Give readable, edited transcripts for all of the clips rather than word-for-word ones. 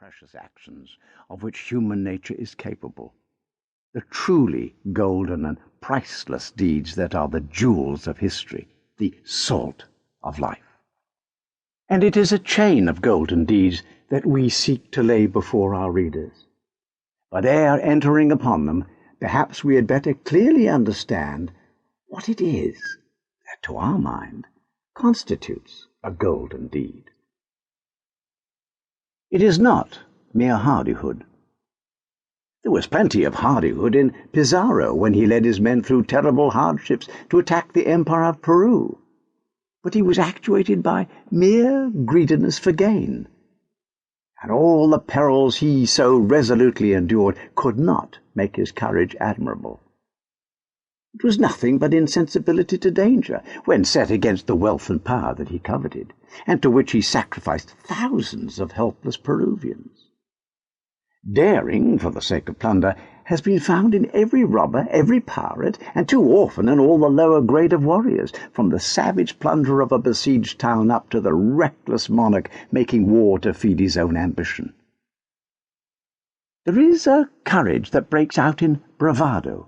precious actions of which human nature is capable, the truly golden and priceless deeds that are the jewels of history, the salt of life. And it is a chain of golden deeds that we seek to lay before our readers. But ere entering upon them, perhaps we had better clearly understand what it is that, to our mind, constitutes a golden deed. It is not mere hardihood. There was plenty of hardihood in Pizarro when he led his men through terrible hardships to attack the Empire of Peru, but he was actuated by mere greediness for gain, and all the perils he so resolutely endured could not make his courage admirable. It was nothing but insensibility to danger when set against the wealth and power that he coveted, and to which he sacrificed thousands of helpless Peruvians. Daring, for the sake of plunder, has been found in every robber, every pirate, and too often in all the lower grade of warriors, from the savage plunderer of a besieged town up to the reckless monarch making war to feed his own ambition. There is a courage that breaks out in bravado,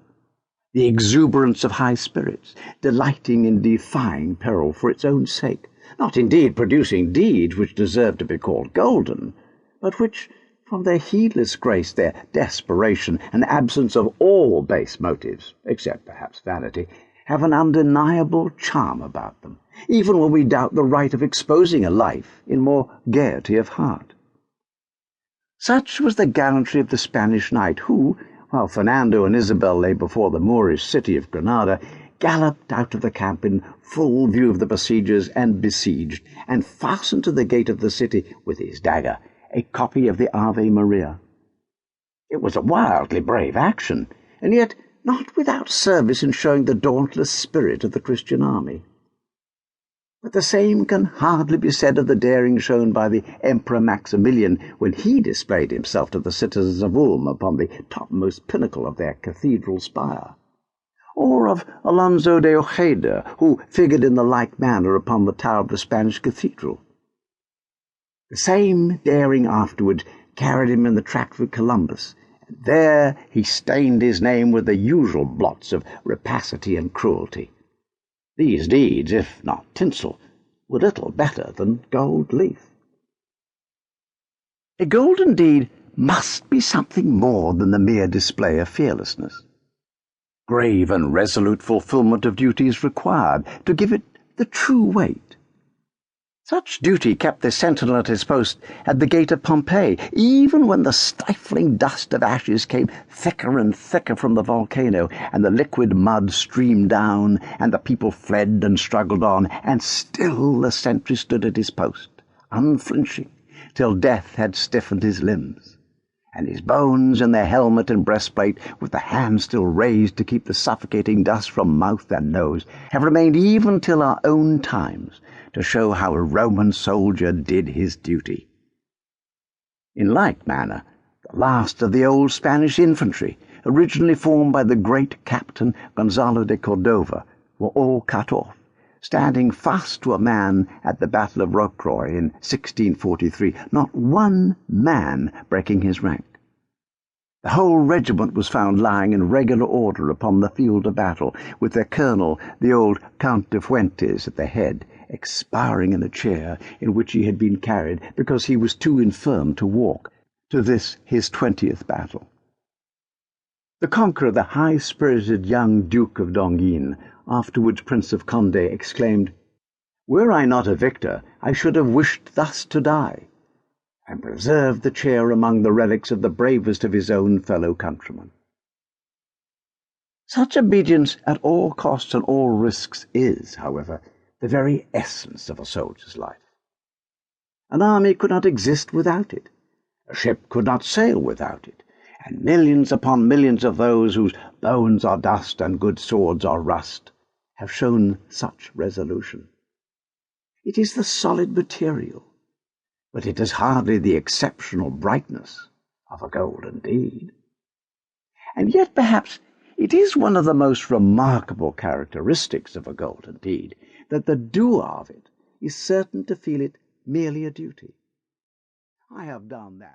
the exuberance of high spirits, delighting in defying peril for its own sake, not indeed producing deeds which deserve to be called golden, but which, from their heedless grace, their desperation, and absence of all base motives, except perhaps vanity, have an undeniable charm about them, even when we doubt the right of exposing a life in more gaiety of heart. Such was the gallantry of the Spanish knight who, while Fernando and Isabel lay before the Moorish city of Granada, galloped out of the camp in full view of the besiegers and besieged, and fastened to the gate of the city with his dagger a copy of the Ave Maria. It was a wildly brave action, and yet not without service in showing the dauntless spirit of the Christian army. But the same can hardly be said of the daring shown by the Emperor Maximilian when he displayed himself to the citizens of Ulm upon the topmost pinnacle of their cathedral spire, or of Alonso de Ojeda, who figured in the like manner upon the tower of the Spanish cathedral. The same daring afterwards carried him in the track for Columbus, and there he stained his name with the usual blots of rapacity and cruelty. These deeds, if not tinsel, were little better than gold leaf. A golden deed must be something more than the mere display of fearlessness. Grave and resolute fulfillment of duty is required to give it the true weight. Such duty kept the sentinel at his post at the gate of Pompeii, even when the stifling dust of ashes came thicker and thicker from the volcano, and the liquid mud streamed down, and the people fled and struggled on, and still the sentry stood at his post, unflinching, till death had stiffened his limbs, and his bones in their helmet and breastplate, with the hand still raised to keep the suffocating dust from mouth and nose, have remained even till our own times, to show how a Roman soldier did his duty. In like manner, the last of the old Spanish infantry, originally formed by the great captain Gonzalo de Cordova, were all cut off, standing fast to a man at the Battle of Rocroi in 1643, not one man breaking his rank. The whole regiment was found lying in regular order upon the field of battle, with their colonel, the old Count de Fuentes, at the head, expiring in a chair in which he had been carried because he was too infirm to walk, to this his 20th battle. The conqueror, the high-spirited young Duke of Donguin, afterwards Prince of Condé, exclaimed, "Were I not a victor, I should have wished thus to die," and preserved the chair among the relics of the bravest of his own fellow countrymen. Such obedience at all costs and all risks is, however, the very essence of a soldier's life. An army could not exist without it. A ship could not sail without it, and millions upon millions of those whose bones are dust and good swords are rust have shown such resolution. It is the solid material, but it is hardly the exceptional brightness of a golden deed. And yet perhaps it is one of the most remarkable characteristics of a golden deed that the doer of it is certain to feel it merely a duty. I have done that.